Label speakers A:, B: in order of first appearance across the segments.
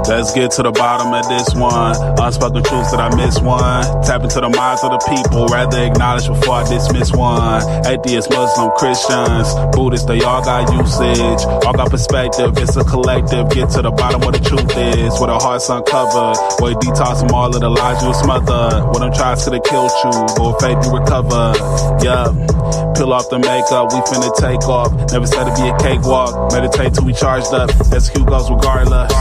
A: Let's get to the bottom of this one. Unspoken truths that I miss one. Tap into the minds of the people, rather acknowledge before I dismiss one. Atheists, Muslim, Christians, Buddhists, they all got usage. All got perspective, it's a collective. Get to the bottom where the truth is, where the heart's uncovered. Where you detox from all of the lies you smothered. When them tries could have killed you, but with faith you recover. Yeah, peel off the makeup, we finna take off. Never said it'd be a cakewalk. Meditate till we charged up. Execute goes regardless.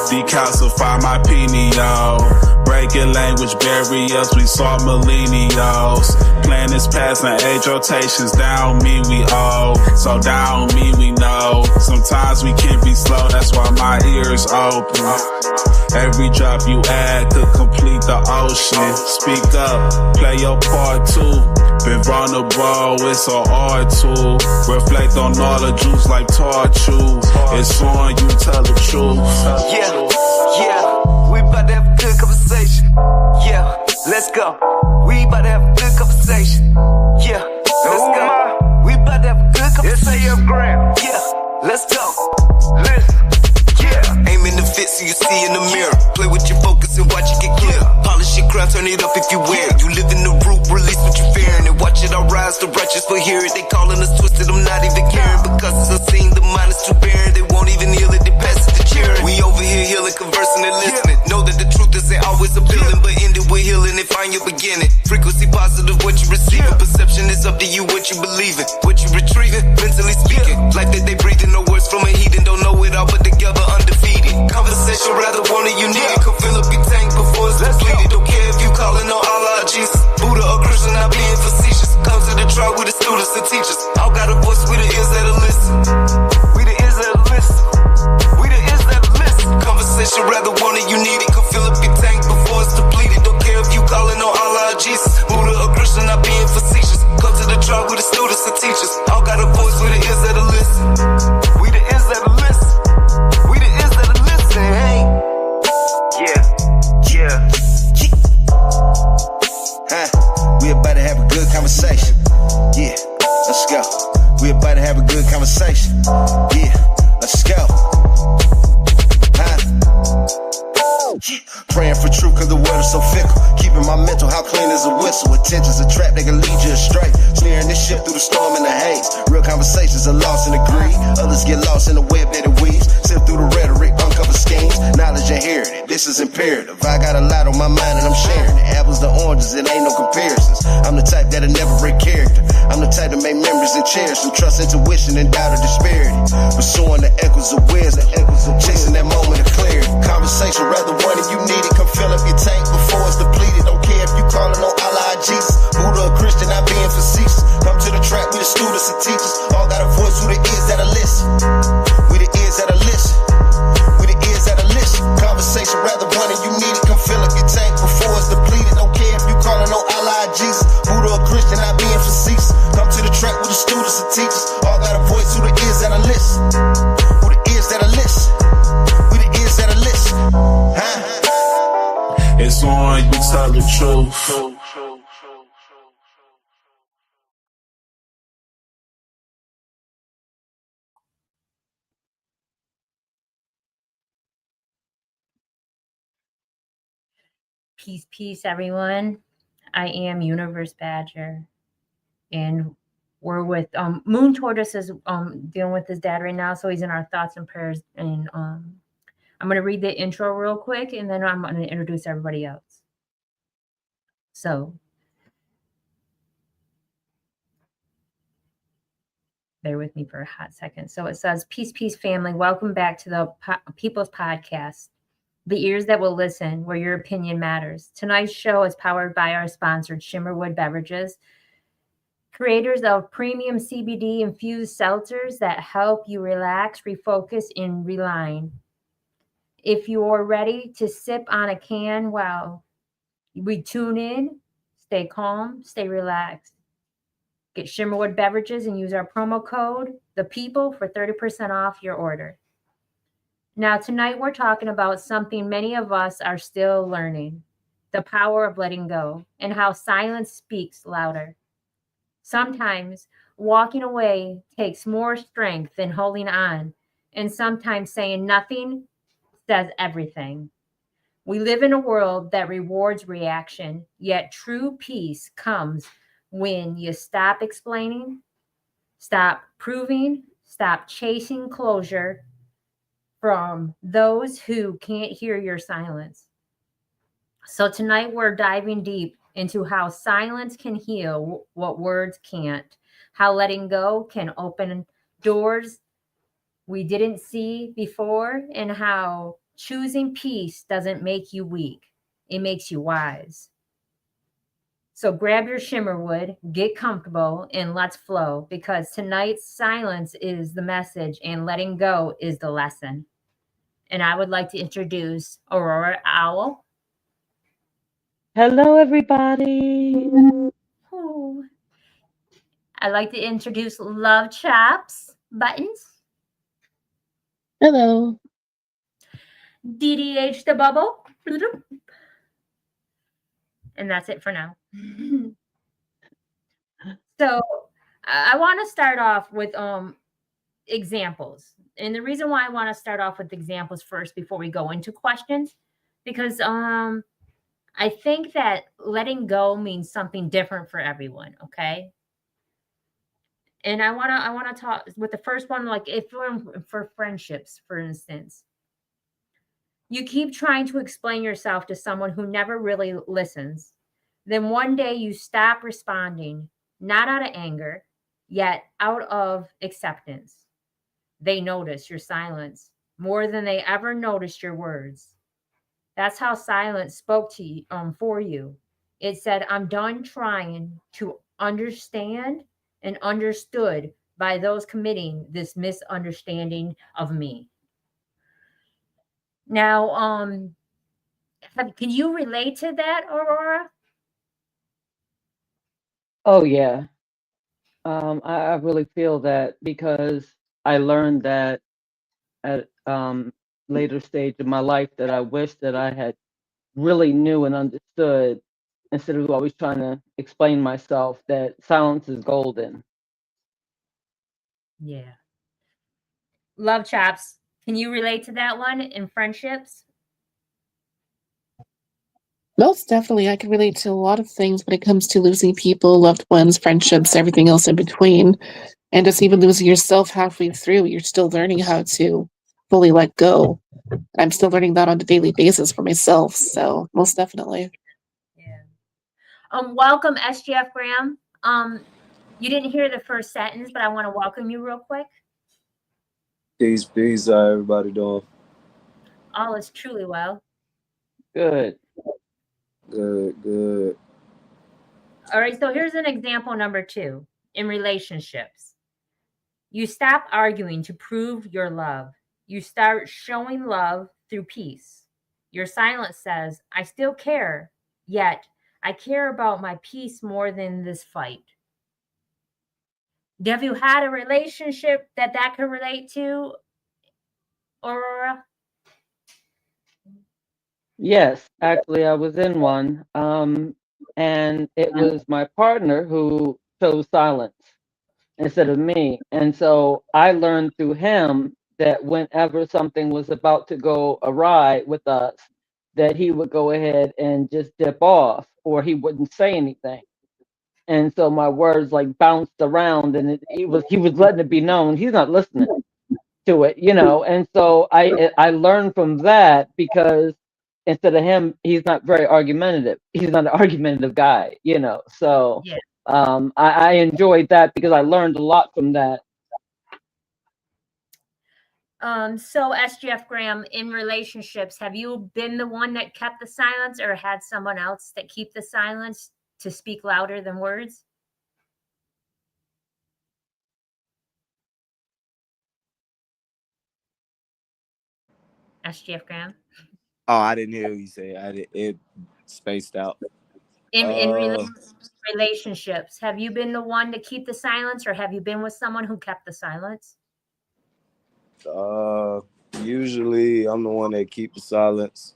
A: Decalcify my pineal. Breaking language barriers, we saw millennials. Planets passing age rotations, down me we owe. So down me we know. Sometimes we can be slow, that's why my ears open. Every drop you add could complete the ocean. Speak up, play your part too. Been vulnerable, it's so hard to reflect on all the juice like torture. It's on you, tell the truth.
B: Yeah, we about to have a good conversation. Yeah, let's go. We about to have a good conversation. Yeah, let's go. We about to have a good conversation. Yeah, let's go. Listen. Yeah, aim in the fit so you see in the mirror. Play with your focus and watch it get clear. Polish your crown, turn it up if you wear it. You live in the root, release what you're fearing. And watch it all rise, the righteous will hear it. They calling us twisted, I'm not even caring. Because it's unseen, the mind is too barren. They won't even heal it, they pass it to cheering. We over here healing, conversing and listening. Know that the truth isn't always appealing, but end it with healing and find your beginning. Frequency positive, what you receiving. Perception is up to you, what you believing. What you retrieving, mentally speaking. Life that they breathing, no words from a heathen. Don't know it all, but together undefeated. Conversation, rather want it, you need it. Come fill up your tank before it's depleted. Don't care if you calling on Allah, Jesus, Buddha or Christian, not being facetious. Come to the trial with the students and teachers. All got a voice, we the ears that'll listen. We the ears that'll listen. We the ears that'll listen. Conversation, rather want it, you need it. Come fill up your tank before it's depleted. Don't care if you calling on Allah, Jesus, Buddha or Christian, not being facetious. Come to the trial with the students and teachers. All got a voice, we the ears that'll listen. We the ears that'll listen. We the ears that'll listen, hey. Yeah. We about to have a good conversation. Yeah, let's go. We about to have a good conversation. Yeah, let's go. Praying for truth cause the world is so fickle. Keeping my mental how clean as a whistle. Attention's a trap, they can lead you astray. Steering this ship through the storm and the haze. Real conversations are lost in the greed. Others get lost in the web that it weaves. Sift through the rhetoric, uncover schemes. Knowledge inherited, this is imperative. I got a lot on my mind and I'm sharing it. Apples to oranges, it ain't no comparisons. I'm the type that'll never break character. I'm the type to make memories and cherish them. Trust intuition and doubt of disparity. Pursuing the echoes of wisdom. Chasing that moment of clarity. Conversation, rather one if you need it. Come fill up your tank before it's depleted. Don't care if you calling on Allah, Jesus, Buddha or Christian, not being facetious. Come to the track with the students and teachers. All got a voice, who the ears that'll listen. We the ears that'll listen. We the ears that'll listen. Conversation, rather one if you need it. Come fill up your tank before it's depleted. Don't care if you calling on Allah, Jesus, Buddha or Christian, not being facetious. Come to the track with the students and teachers. All got a voice, who the ears that'll listen. Who the ears that'll listen. We the ears that'll listen.
A: It's on you, tell the truth.
C: Peace, everyone. I am Universe Badger, and we're with Moon Tortoise is dealing with his dad right now, so he's in our thoughts and prayers. And I'm going to read the intro real quick, and then I'm going to introduce everybody else. So, bear with me for a hot second. So it says, peace, family. Welcome back to the People's Podcast. The ears that will listen, where your opinion matters. Tonight's show is powered by our sponsor, Shimmerwood Beverages, creators of premium CBD infused seltzers that help you relax, refocus, and realign. If you're ready to sip on a can while we tune in, stay calm, stay relaxed. Get Shimmerwood Beverages and use our promo code, ThePeople, for 30% off your order. Now, tonight we're talking about something many of us are still learning, the power of letting go and how silence speaks louder. Sometimes walking away takes more strength than holding on, And sometimes saying nothing says everything. We live in a world that rewards reaction, yet true peace comes when you stop explaining, stop proving, stop chasing closure from those who can't hear your silence. So tonight we're diving deep into how silence can heal what words can't, how letting go can open doors we didn't see before, and how choosing peace doesn't make you weak, it makes you wise. So grab your shimmer wood, get comfortable, and let's flow because tonight's silence is the message and letting go is the lesson. And I would like to introduce Aurora Owl.
D: Hello, everybody.
C: Ooh. I'd like to introduce Love Chops Buttons,
E: Hello.
C: DDH the Bubble, and that's it for now. So I want to start off with examples. And the reason why I want to start off with examples first before we go into questions, because I think that letting go means something different for everyone, okay? And I want to talk with the first one, like if we're for friendships, for instance. You keep trying to explain yourself to someone who never really listens. Then one day you stop responding, not out of anger, yet out of acceptance. They notice your silence more than they ever noticed your words. That's how silence spoke to you, for you. It said, I'm done trying to understand and understood by those committing this misunderstanding of me. Now, can you relate to that, Aurora?
D: Oh, yeah. I really feel that because I learned that at later stage of my life that I wish that I had really knew and understood instead of always trying to explain myself that silence is golden.
C: Yeah. Love Chops. Can you relate to that one in friendships?
E: Most definitely, I can relate to a lot of things when it comes to losing people, loved ones, friendships, everything else in between. And just even losing yourself halfway through, you're still learning how to fully let go. I'm still learning that on a daily basis for myself. So, most definitely.
C: Yeah. Welcome, SGF Graham. You didn't hear the first sentence, but I want to welcome you real quick.
F: Peace, peace. How everybody doing?
C: All is truly well.
D: Good.
F: Good, good.
C: All right, so here's an example number 2 in relationships. You stop arguing to prove your love. You start showing love through peace. Your silence says, I still care, yet I care about my peace more than this fight. Have you had a relationship that can relate to, Aurora?
D: Yes, actually, I was in one, and it was my partner who chose silence instead of me. And so I learned through him that whenever something was about to go awry with us, that he would go ahead and just dip off or he wouldn't say anything. And so my words like bounced around and he was letting it be known he's not listening to it, and so I learned from that because instead of him, he's not very argumentative. He's not an argumentative guy, so
C: Yeah.
D: I enjoyed that because I learned a lot from that.
C: So SGF Graham, in relationships, have you been the one that kept the silence or had someone else that keep the silence to speak louder than words? SGF Graham.
F: Oh, I didn't hear you say it. It spaced out.
C: In
F: Uh,
C: relationships, have you been the one to keep the silence or have you been with someone who kept the silence?
F: uh, Usually I'm the one that keep the silence.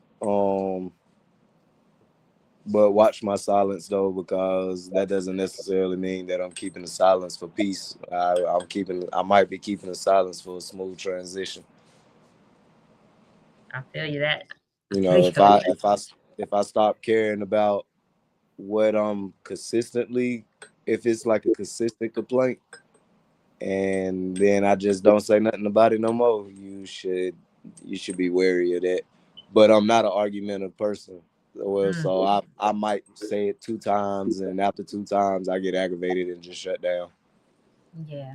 F: But watch my silence though, because that doesn't necessarily mean that I'm keeping the silence for peace. I might be keeping the silence for a smooth transition.
C: I feel you that. I
F: You
C: feel
F: know,
C: you on that.
F: if I stop caring about what I'm consistently, if it's like a consistent complaint, and then I just don't say nothing about it no more, you should be wary of that. But I'm not an argumentative person. Well,
C: Mm,
F: so I might say it 2 times, and after 2 times I get aggravated and just shut down.
C: yeah.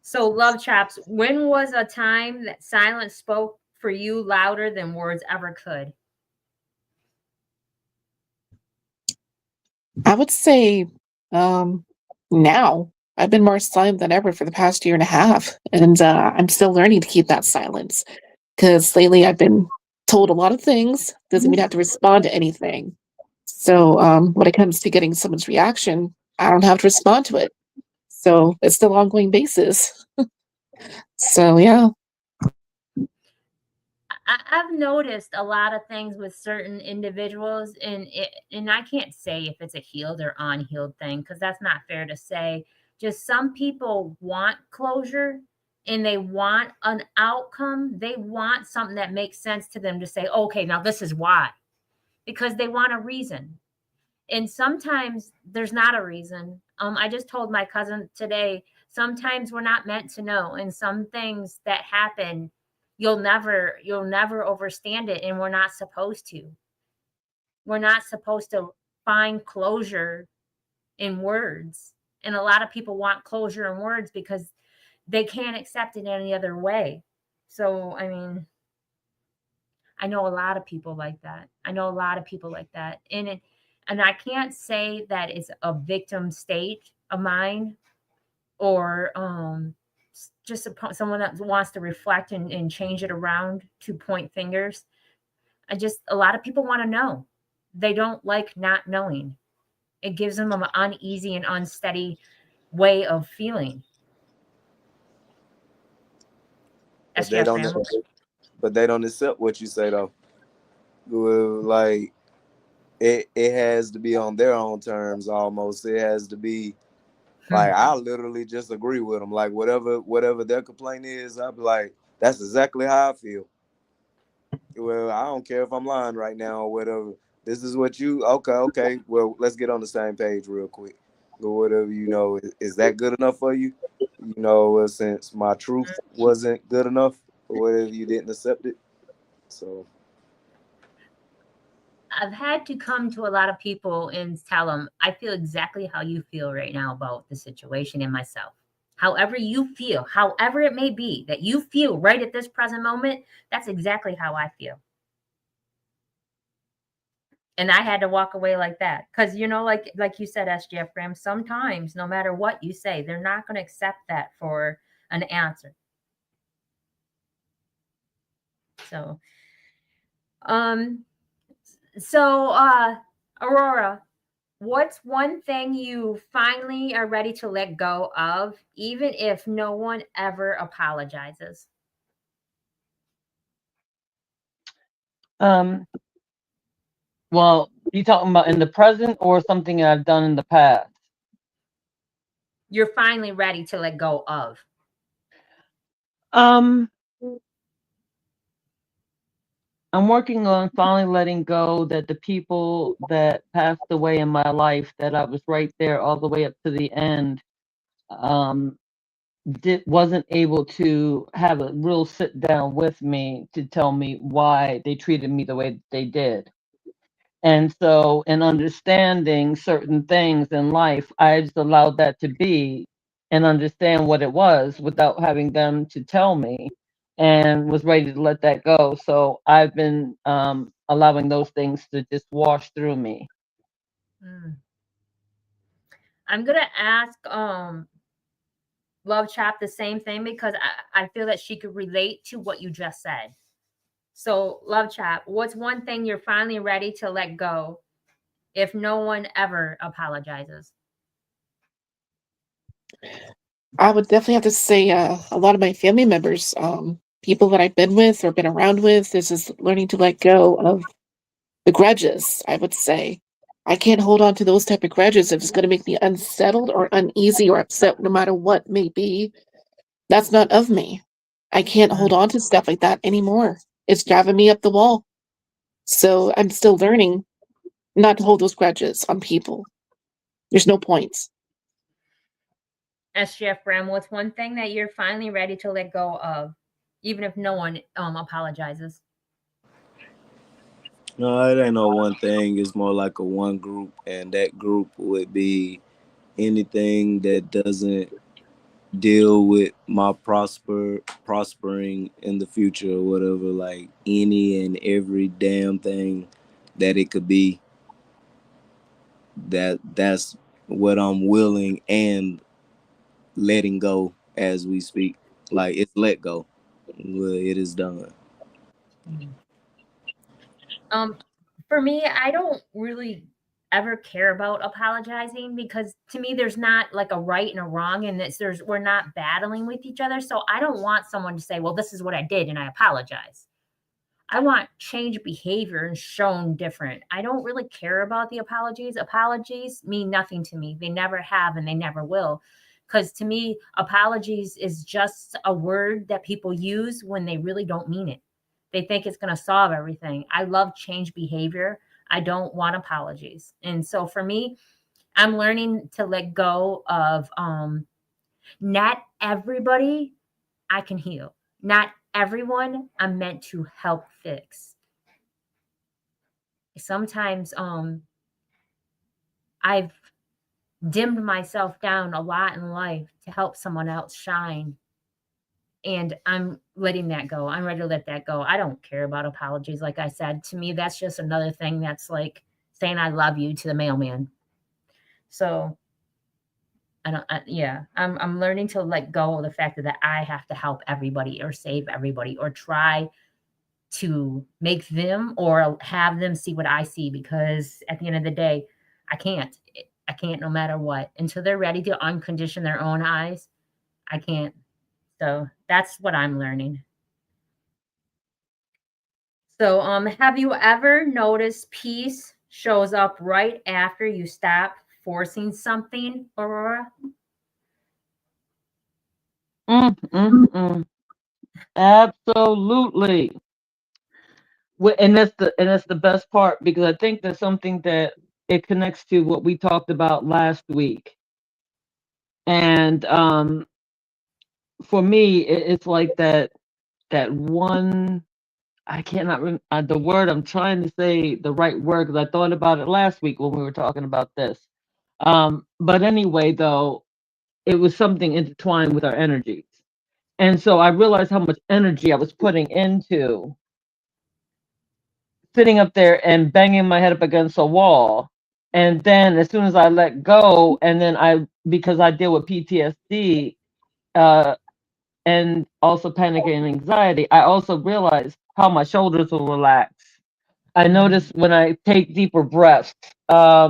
C: So, love chops, when was a time that silence spoke for you louder than words ever could?
E: I would say um, now I've been more silent than ever for the past year and a half, and I'm still learning to keep that silence because lately I've been told a lot of things. Doesn't mean I have to respond to anything. So when it comes to getting someone's reaction, I don't have to respond to it. So it's still ongoing basis. So yeah,
C: I've noticed a lot of things with certain individuals, and I can't say if it's a healed or unhealed thing because that's not fair to say. Just some people want closure and they want an outcome. They want something that makes sense to them to say, okay, now this is why, because they want a reason. And sometimes there's not a reason. I just told my cousin today, sometimes we're not meant to know, and some things that happen, you'll never understand it, and we're not supposed to find closure in words. And a lot of people want closure in words because they can't accept it any other way. So I mean, I know a lot of people like that. I know a lot of people like that. And I can't say that it's a victim state of mine or just someone that wants to reflect and change it around to point fingers. A lot of people want to know. They don't like not knowing. It gives them an uneasy and unsteady way of feeling.
F: But they
C: SGF
F: don't.
C: family.
F: But they don't accept what you say though. Well, like it has to be on their own terms almost. It has to be
C: Hmm.
F: like I literally just agree with them. Like whatever their complaint is, I'll be like, that's exactly how I feel. Well, I don't care if I'm lying right now or whatever. This is what you okay. Well, let's get on the same page real quick. Or whatever, is that good enough for you? Since my truth wasn't good enough or whatever, you didn't accept it. So
C: I've had to come to a lot of people and tell them, I feel exactly how you feel right now about the situation and myself. However you feel, however it may be that you feel right at this present moment, that's exactly how I feel. And I had to walk away like that. Because like you said, SGF Graham, sometimes no matter what you say, they're not going to accept that for an answer. So um Aurora, what's one thing you finally are ready to let go of, even if no one ever apologizes?
D: Um, well, you talking about in the present or something I've done in the past?
C: You're finally ready to let go of.
D: Um, I'm working on finally letting go that the people that passed away in my life, that I was right there all the way up to the end, um, wasn't able to have a real sit down with me to tell me why they treated me the way that they did. And so, in understanding certain things in life, I just allowed that to be and understand what it was without having them to tell me, and was ready to let that go. So, I've been allowing those things to just wash through me.
C: Mm. I'm gonna ask Love Chap the same thing because I feel that she could relate to what you just said. So, Love Chap, what's one thing you're finally ready to let go if no one ever apologizes?
E: I would definitely have to say a lot of my family members, people that I've been with or been around with, this is learning to let go of The grudges, I would say. I can't hold on to those type of grudges if it's going to make me unsettled or uneasy or upset, no matter what may be. That's not of me. I can't hold on to stuff like that anymore. It's driving me up the wall. So I'm still learning not to hold those grudges on people. There's no point.
C: SGF Graham, what's one thing that you're finally ready to let go of, even if no one apologizes?
F: No, it ain't no one thing. It's more like a one group, and that group would be anything that doesn't deal with my prospering in the future or whatever. Like any and every damn thing that it could be. That's what I'm willing and letting go as we speak. Like it's let go. Well, it is done.
C: Um, for me, I don't really ever care about apologizing because to me there's not like a right and a wrong, and we're not battling with each other. So I don't want someone to say, well, this is what I did and I apologize. I want change behavior and shown different. I don't really care about the apologies. Apologies mean nothing to me. They never have and they never will. Because to me, apologies is just a word that people use when they really don't mean it. They think it's going to solve everything. I love change behavior. I don't want apologies. And so for me, I'm learning to let go of not everybody I can heal. Not everyone I'm meant to help fix. Sometimes I've dimmed myself down a lot in life to help someone else shine. And I'm letting that go. I'm ready to let that go. I don't care about apologies. Like I said, to me, that's just another thing that's like saying I love you to the mailman. So I'm learning to let go of the fact that I have to help everybody or save everybody or try to make them or have them see what I see, because at the end of the day, I can't. I can't no matter what. Until they're ready to uncondition their own eyes, I can't. So that's what I'm learning. So have you ever noticed peace shows up right after you stop forcing something, Aurora?
D: Mm, mm, mm. Absolutely. And that's the best part, because I think that's something that it connects to what we talked about last week. And for me, it's like that one. I cannot the word I'm trying to say the right word, because I thought about it last week when we were talking about this. But anyway, though, it was something intertwined with our energies, and so I realized how much energy I was putting into sitting up there and banging my head up against a wall. And then as soon as I let go, and then because I deal with PTSD, uh, and also panic and anxiety, I also realized how my shoulders will relax. I notice
C: Mm,
D: when I take deeper breaths. I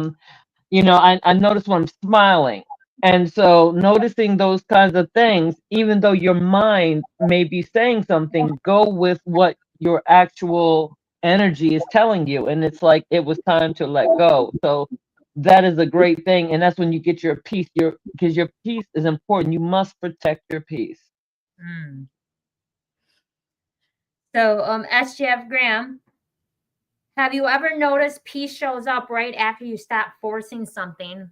D: notice when I'm smiling. And so noticing those kinds of things, even though your mind may be saying something, go with what your actual energy is telling you. And it's like it was time to let go. So that is a great thing. And that's when you get your peace, because your peace is important. You must protect your peace.
C: mm. So SGF Graham, have you ever noticed peace shows up right after you stop forcing something?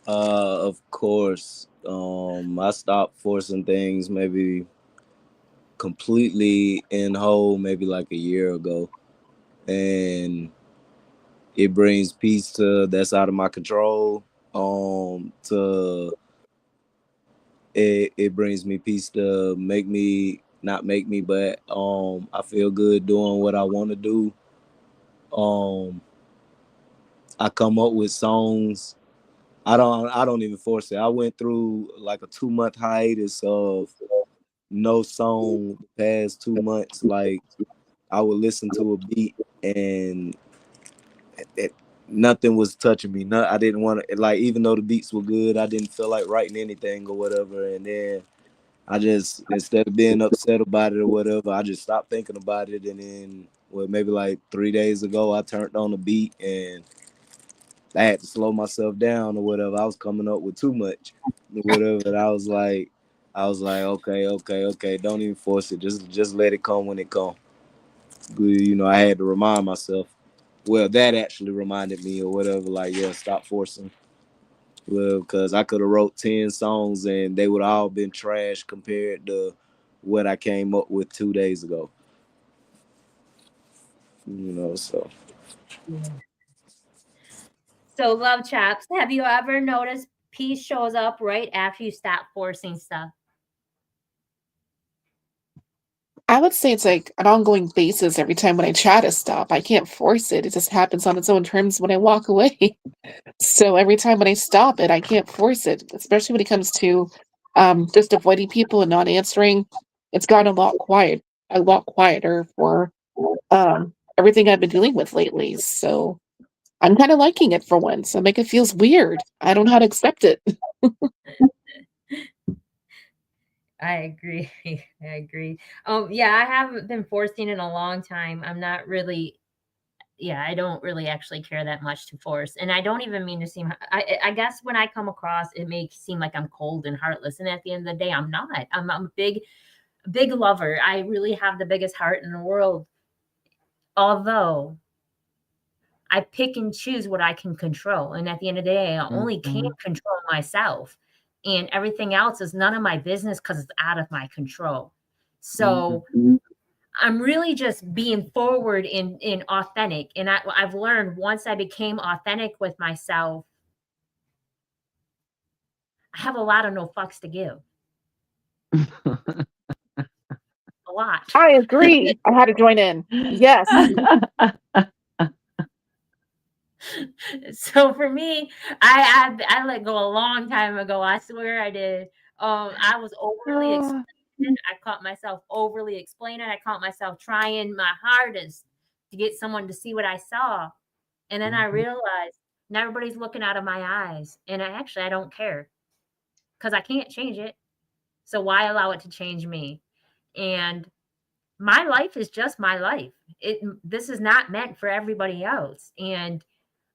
F: Of course. I stopped forcing things maybe completely in whole maybe like a year ago, and it brings peace to that's out of my control. To it brings me peace to make me not make me, but I feel good doing what I want to do. Um, I come up with songs. I don't even force it. I went through like a 2 month hiatus of no song the past 2 months. Like I would listen to a beat and it, nothing was touching me. No, I didn't want to, like, even though the beats were good, I didn't feel like writing anything or whatever. And then I just, instead of being upset about it or whatever, I just stopped thinking about it. And then, well, maybe like 3 days ago, I turned on the beat and I had to slow myself down or whatever. I was coming up with too much or whatever. And I was like, okay, okay, okay. Don't even force it. Just let it come when it come. You know, I had to remind myself. Well, that actually reminded me or whatever. Like, yeah, stop forcing. Well, because I could have wrote 10 songs and they would all been trash compared to what I came up with 2 days ago. You know, so
C: Yeah. So, Love Chops, have you ever noticed peace shows up right after you stop forcing stuff?
E: I would say it's like an ongoing basis every time when I try to stop. I can't force it. It just happens on its own terms when I walk away. So every time when I stop it, I can't force it, especially when it comes to just avoiding people and not answering. It's gotten a lot quieter for everything I've been dealing with lately. So I'm kind of liking it for once. I make it feels weird. I don't know how to accept it.
C: I agree. I agree. Yeah, I haven't been forcing in a long time. I'm not really, yeah, I don't really actually care that much to force. And I don't even mean to seem, I guess when I come across, it makes seem like I'm cold and heartless. And at the end of the day, I'm not. I'm a big lover. I really have the biggest heart in the world. Although I pick and choose what I can control. And at the end of the day, I only can
D: Mhm.
C: control myself. And everything else is none of my business because it's out of my control. So
D: Mhm.
C: I'm really just being forward in authentic. And I've learned once I became authentic with myself, I have a lot of no fucks to give. A lot.
E: I agree. I had to join in. Yes.
C: So for me, I let go a long time ago. I swear I did. I was overly
D: Ah,
C: explaining. I caught myself overly explaining. I caught myself trying my hardest to get someone to see what I saw. And then I
D: mhm.
C: realized not everybody's looking out of my eyes. And I don't care because I can't change it. So why allow it to change me? And my life is just my life. This is not meant for everybody else. And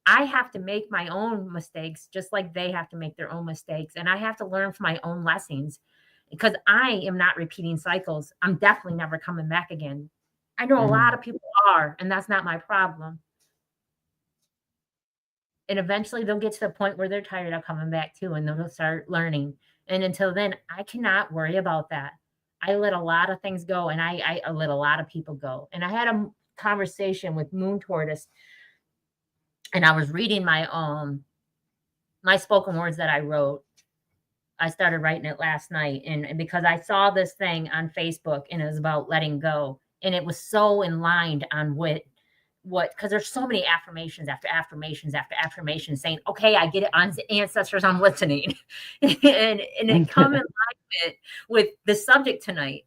C: I have to make my own mistakes just like they have to make their own mistakes. And I have to learn from my own lessons because I am not repeating cycles. I'm definitely never coming back again. I know a lot
D: Mm,
C: of people are, and that's not my problem. And eventually they'll get to the point where they're tired of coming back too, and they'll start learning. And until then, I cannot worry about that. I let a lot of things go, and I let a lot of people go. And I had a conversation with Moon Tortoise, and I was reading my spoken words that I wrote. I started writing it last night, and because I saw this thing on Facebook, and it was about letting go, and it was so in line on what because there's so many affirmations after affirmations after affirmations saying, okay, I get it, ancestors, I'm listening. And it come in alignment with the subject tonight.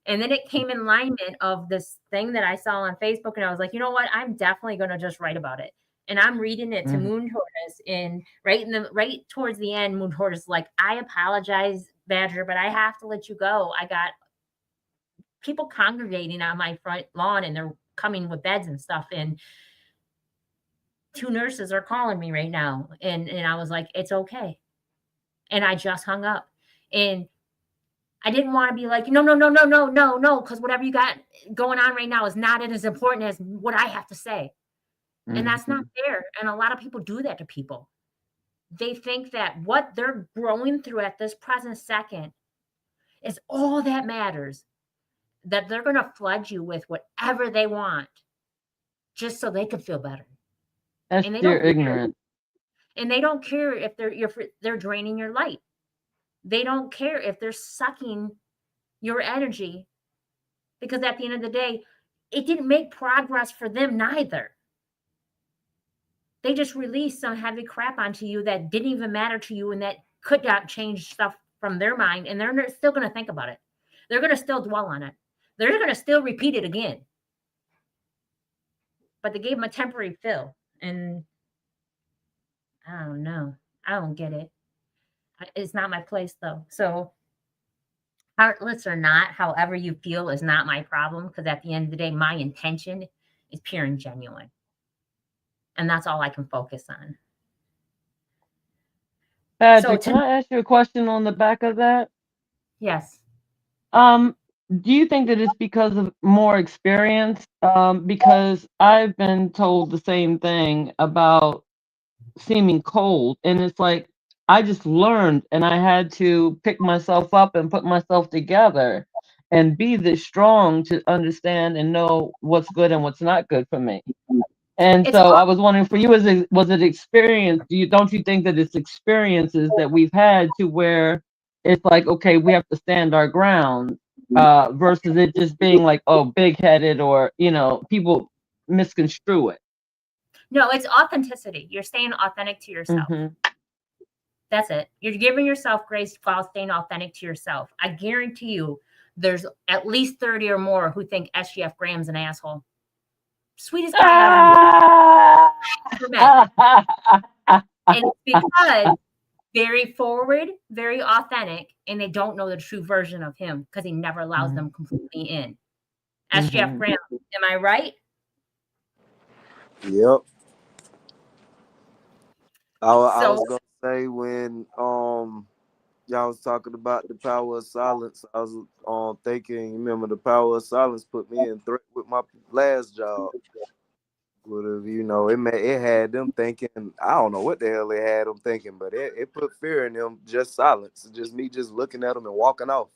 C: And then it came in alignment of this thing that I saw on Facebook, and I was like, you know what, I'm definitely going to just write about it. And I'm reading it to
D: mhm.
C: Moon Tortoise, and right towards the end, Moon Tortoise is like, I apologize, Badger, but I have to let you go. I got people congregating on my front lawn, and they're coming with beds and stuff, and two nurses are calling me right now. And I was like, it's okay. And I just hung up. And I didn't want to be like, no, no, no, no, no, no, no, because whatever you got going on right now is not as important as what I have to say. And that's not
D: Mhm.
C: fair. And a lot of people do that to people. They think that what they're growing through at this present second is all that matters, that they're going to flood you with whatever they want just so they can feel better.
D: That's
C: And they
D: sheer
C: don't care.
D: ignorance.
C: And they don't care if they're draining your light. They don't care if they're sucking your energy, because at the end of the day, it didn't make progress for them neither. They just released some heavy crap onto you that didn't even matter to you and that could not change stuff from their mind. And they're still going to think about it. They're going to still dwell on it. They're going to still repeat it again. But they gave them a temporary fill. And I don't know. I don't get it. It's not my place though. So Heartless or not, however you feel is not my problem, because at the end of the day, my intention is pure and genuine. And that's all I can focus on.
D: Patrick, can I ask you a question on the back of that?
C: Yes.
D: Do you think that it's because of more experience? Because I've been told the same thing about seeming cold, and it's like I just learned, and I had to pick myself up and put myself together and be this strong to understand and know what's good and what's not good for me. And
C: It's
D: so
C: all
D: I was wondering, for you, was it experience? Don't you think that it's experiences that we've had to where it's like, okay, we have to stand our ground, versus it just being like, oh, big headed, or people misconstrue it.
C: no, it's authenticity. You're staying authentic to yourself.
D: Hmm.
C: That's it. You're giving yourself grace while staying authentic to yourself. I guarantee you there's at least 30 or more who think SGF Graham's an asshole. Sweetest guy I ever met. And it's because very forward, very authentic, and they don't know the true version of him because he never allows them completely in. SGF Graham, am I right?
F: Yep. I was
C: So
F: gonna say when y'all was talking about the power of silence, I was thinking, you remember the power of silence put me in threat with my last job. Would have, it had them thinking, I don't know what the hell they had them thinking, but it put fear in them, just silence. Just me just looking at them and walking off.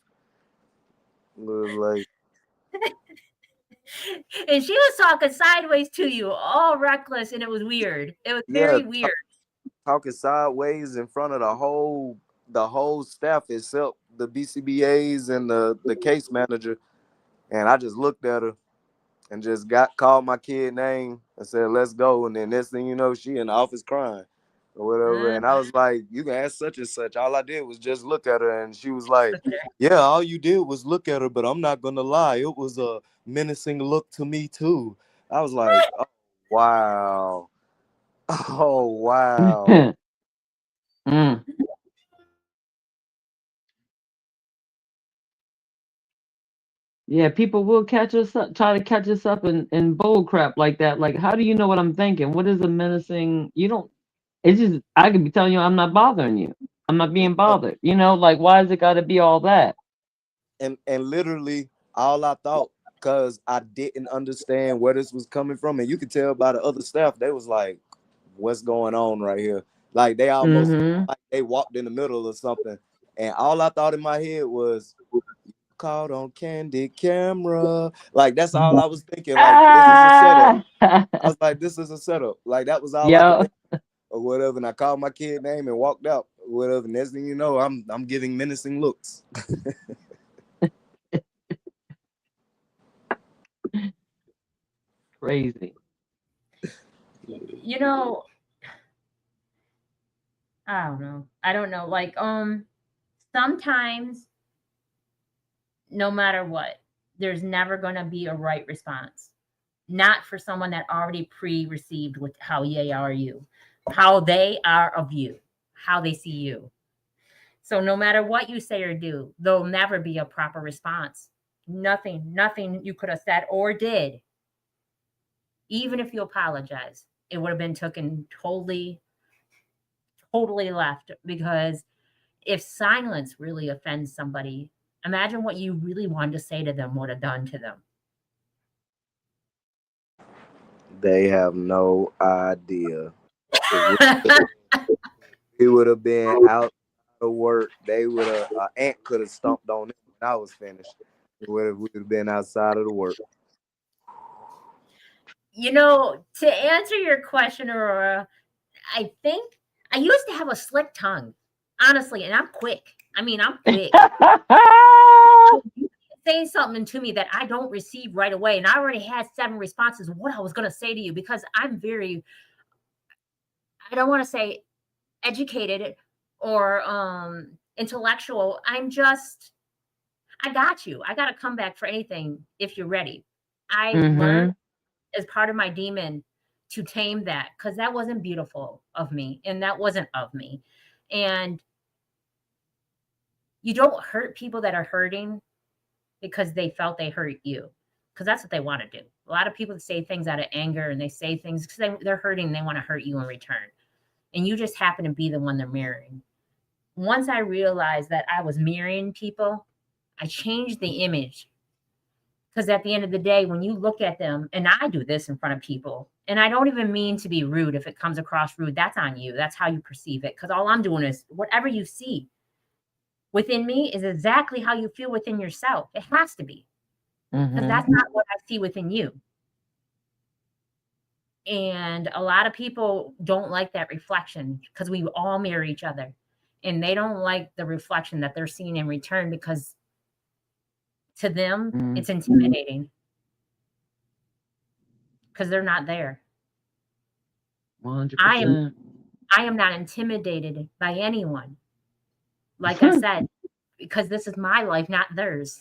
F: It was like,
C: and she was talking sideways to you, all reckless, and it was weird. It was
F: yeah,
C: very weird.
F: talking sideways in front of the whole staff except the BCBAs and the case manager. And I just looked at her and just called my kid name and said, let's go. And then next thing you know, she in the office crying or whatever. And I was like, you can ask such and such. All I did was just look at her. And she was like, yeah, all you did was look at her, but I'm not going to lie. It was a menacing look to me too. I was like, oh, wow. Oh, wow.
D: Mm. Yeah, people will catch us up, try to catch us up in bull crap like that. Like, how do you know what I'm thinking? What is a menacing? You don't. It's just I could be telling you I'm not bothering you. I'm not being
F: Yeah.
D: bothered. Like, why has it got to be all that?
F: And literally all I thought, because I didn't understand where this was coming from, and you could tell by the other staff, they was like, what's going on right here? Like they almost
D: Mm-hmm.
F: like they walked in the middle or something. And all I thought in my head was, caught on candy camera. Like that's all I was thinking. Like, this is a setup.
D: Ah!
F: I was like, this is a setup. Like that was all I could
D: Yo,
F: think or whatever. And I called my kid name and walked out. Whatever. Next thing you know, I'm giving menacing looks.
D: crazy.
C: You know, I don't know. I don't know. Like, sometimes no matter what, there's never going to be a right response. Not for someone that already pre-received with how they are you, how they are of you, how they see you. So no matter what you say or do, there'll never be a proper response. Nothing you could have said or did, even if you apologize, it would have been taken totally left, because if silence really offends somebody, imagine what you really wanted to say to them would have done to them.
F: They have no idea. If we would have been out of work, they would have an ant could have stomped on it when I was finished. We would have been outside of the work.
C: To answer your question, Aurora, I think I used to have a slick tongue, honestly, and I'm quick. I mean, I'm quick. Saying something to me that I don't receive right away, and I already had 7 responses of what I was going to say to you, because I'm very, I don't want to say educated or intellectual. I got you. I got to come back for anything if you're ready. I learned
D: Mm-hmm.
C: as part of my demon to tame that, because that wasn't beautiful of me and that wasn't of me. And You don't hurt people that are hurting because they felt they hurt you, because that's what they want to do. A lot of people say things out of anger, and they say things because they're hurting and they want to hurt you in return. And you just happen to be the one they're mirroring. Once I realized that I was mirroring people, I changed the image. Because at the end of the day, when you look at them, and I do this in front of people, and I don't even mean to be rude. If it comes across rude, that's on you. That's how you perceive it. Because all I'm doing is whatever you see within me is exactly how you feel within yourself. It has to be. Because that's not what I see within you. And a lot of people don't like that reflection because we all mirror each other. And they don't like the reflection that they're seeing in return because to them, it's intimidating. Because they're not there.
D: 100%.
C: I am not intimidated by anyone. Like I said, because this is my life, not theirs.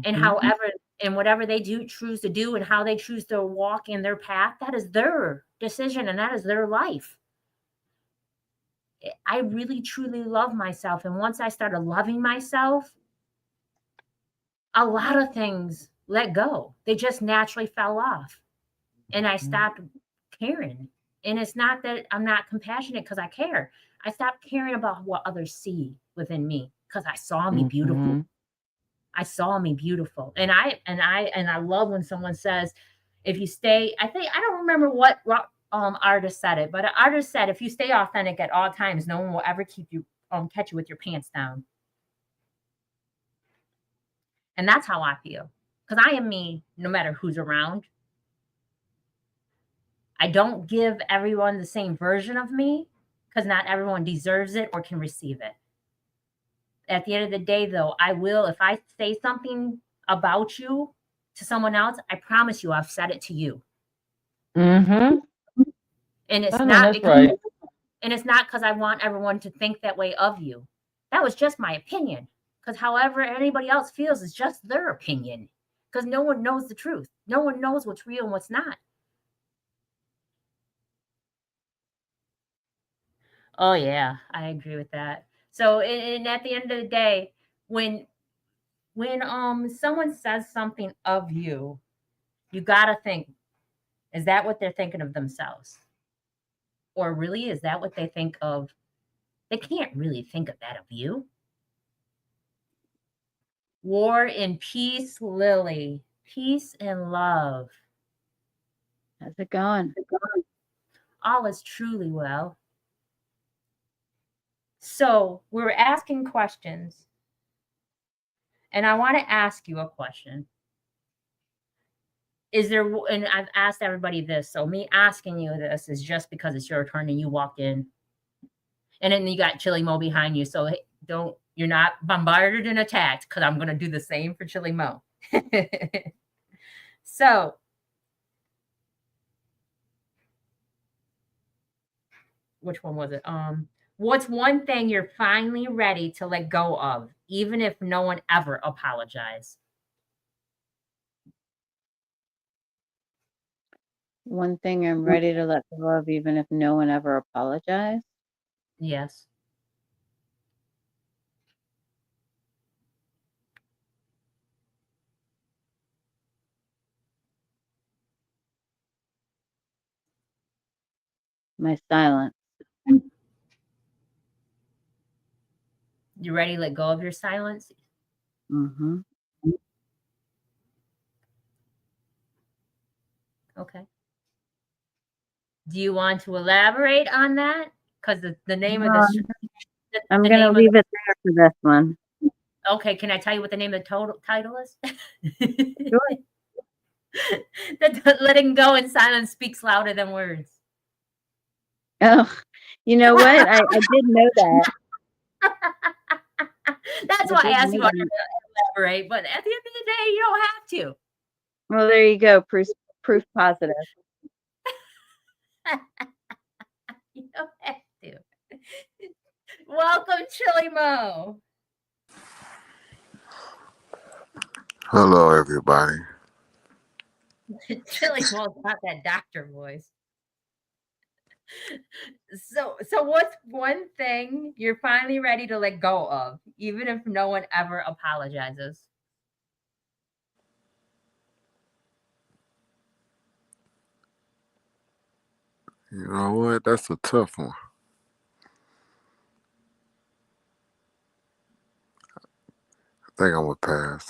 C: And whatever they choose to do and how they choose to walk in their path, that is their decision and that is their life. I really, truly love myself. And once I started loving myself, a lot of things let go. They just naturally fell off. And I stopped caring. And it's not that I'm not compassionate because I care. I stopped caring about what others see within me because I saw me beautiful. I saw me beautiful. And I love when someone says, if you stay, I don't remember what artist said it, but an artist said, if you stay authentic at all times, no one will ever catch you with your pants down. And that's how I feel. Because I am me no matter who's around. I don't give everyone the same version of me because not everyone deserves it or can receive it. At the end of the day, though, I will, if I say something about you to someone else, I promise you I've said it to you. And it's not because,
D: right.
C: And it's not because I want everyone to think that way of you. That was just my opinion. Because however anybody else feels is just their opinion. Because no one knows the truth. No one knows what's real and what's not. Oh, yeah, I agree with that. So, and at the end of the day, when someone says something of you, you got to think, is that what they're thinking of themselves? Or really, is that what they think of? They can't really think of that of you. War and peace, Lily. Peace and love.
G: How's it going?
C: All is truly well. So we're asking questions. And I want to ask you a question. Is there, and I've asked everybody this, so me asking you this is just because it's your turn and you walked in. And then you got Chili Mo behind you, so you're not bombarded and attacked because I'm going to do the same for Chili Mo. So, which one was it? What's one thing you're finally ready to let go of, even if no one ever apologized?
G: One thing I'm ready to let go of, even if no one ever apologized.
C: Yes.
G: My silence.
C: You ready to let go of your silence? Okay. Do you want to elaborate on that? Because the name of this.
G: I'm going to leave it there for this one.
C: Okay, can I tell you what the name of the title is?
G: Sure.
C: Letting go in silence speaks louder than words.
G: Oh, you know what? I did know that.
C: That's why I asked you to elaborate. But at the end of the day, you don't have to.
G: Well, there you go. Proof positive.
C: You don't have to. Welcome, Chili Mo.
H: Hello, everybody.
C: Chili Mo's got that doctor voice. So what's one thing you're finally ready to let go of, even if no one ever apologizes?
H: You know what? That's a tough one. I think I'm gonna pass.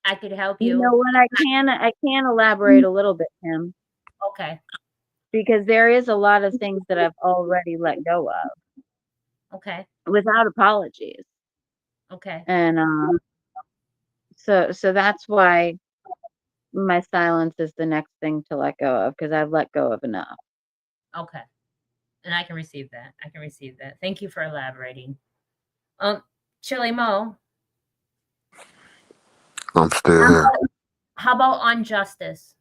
C: I could help
G: You
C: you.
G: know what? I can elaborate a little bit, Kim,
C: Okay.
G: because there is a lot of things that I've already let go of
C: Okay.
G: without apologies.
C: Okay.
G: And so that's why my silence is the next thing to let go of, because I've let go of enough.
C: Okay. And I can receive that. I can receive that. Thank you for elaborating. Chili Mo,
H: I'm still
C: how
H: here.
C: about, how about injustice?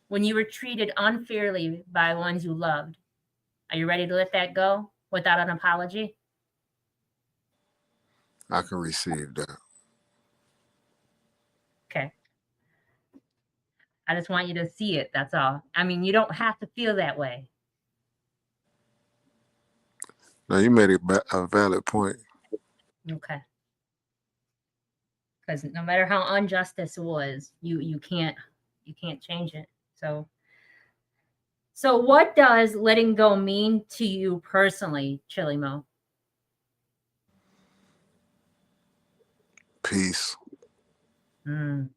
C: When you were treated unfairly by ones you loved, are you ready to let that go without an apology?
H: I can receive that.
C: Okay. I just want you to see it. That's all. I mean, you don't have to feel that way.
H: Now you made a valid point.
C: Okay. Because no matter how unjust this was, you can't change it. So what does letting go mean to you personally, Chili Mo?
H: Peace.
C: Mm.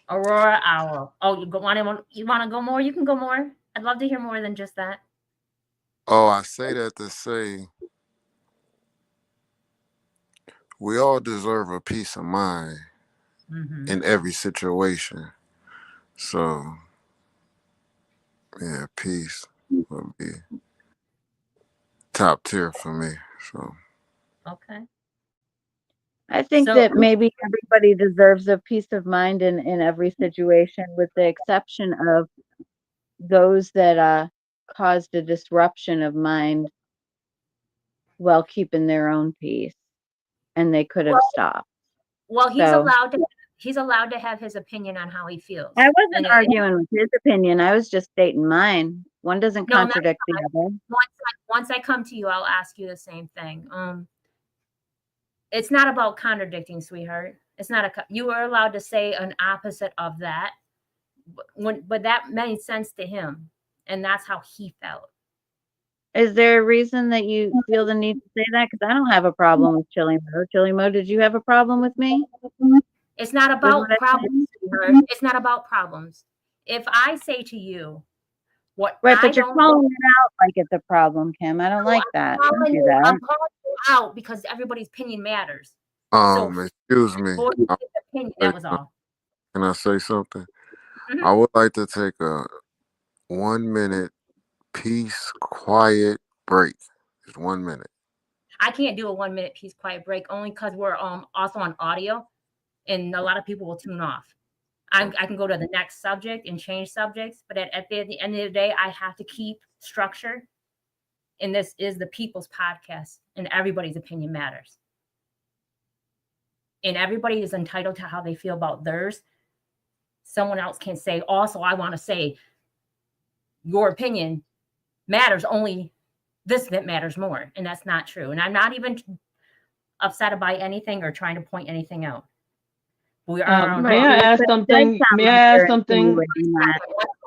C: Aurora Owl. Oh, you want to go more? You can go more. I'd love to hear more than just that.
H: Oh, I say that to say we all deserve a peace of mind
C: Mm-hmm.
H: in every situation. So yeah, peace would be top tier for me. So
C: Okay.
G: I think
C: So
G: that maybe everybody deserves a peace of mind in every situation, with the exception of those that caused a disruption of mind while keeping their own peace, and they could have stopped.
C: well,
G: So
C: he's allowed to have his opinion on how he feels.
G: I wasn't
C: And
G: arguing with his opinion. I was just stating mine. One doesn't
C: no, not
G: contradict the other.
C: once I come to you, I'll ask you the same thing. It's not about contradicting, sweetheart. It's not you are allowed to say an opposite of that, but that made sense to him, and that's how he felt.
G: Is there a reason that you feel the need to say that? Because I don't have a problem with Chili Mo. Chili Mo, did you have a problem with me?
C: It's not
G: With what
C: about
G: I
C: problems,
G: said?
C: sweetheart. It's not about problems. If I say to you what
G: Right,
C: I
G: but you're
C: don't
G: calling it out like it's a problem, Kim. I don't like that. Don't do that.
C: I'm calling you out because everybody's opinion matters. So
H: excuse me.
C: for his opinion, that was all.
H: Can I say something?
C: Mhm.
H: I would like to take a 1 minute peace, quiet break. Just 1 minute.
C: I can't do a 1 minute peace quiet break only because we're also on audio, and a lot of people will tune off. I can go to the next subject and change subjects, but at the end of the day, I have to keep structure. And this is the people's podcast, and everybody's opinion matters. And everybody is entitled to how they feel about theirs. Someone else can say, also, I want to say your opinion matters, only this that matters more. And that's not true. And I'm not even upset about anything or trying to point anything out. We are on
G: Right,
D: May I
C: audio.
D: ask
G: but it does
D: something?
G: sound
D: May I
G: like
D: ask
G: you're
D: something?
G: insinuating that.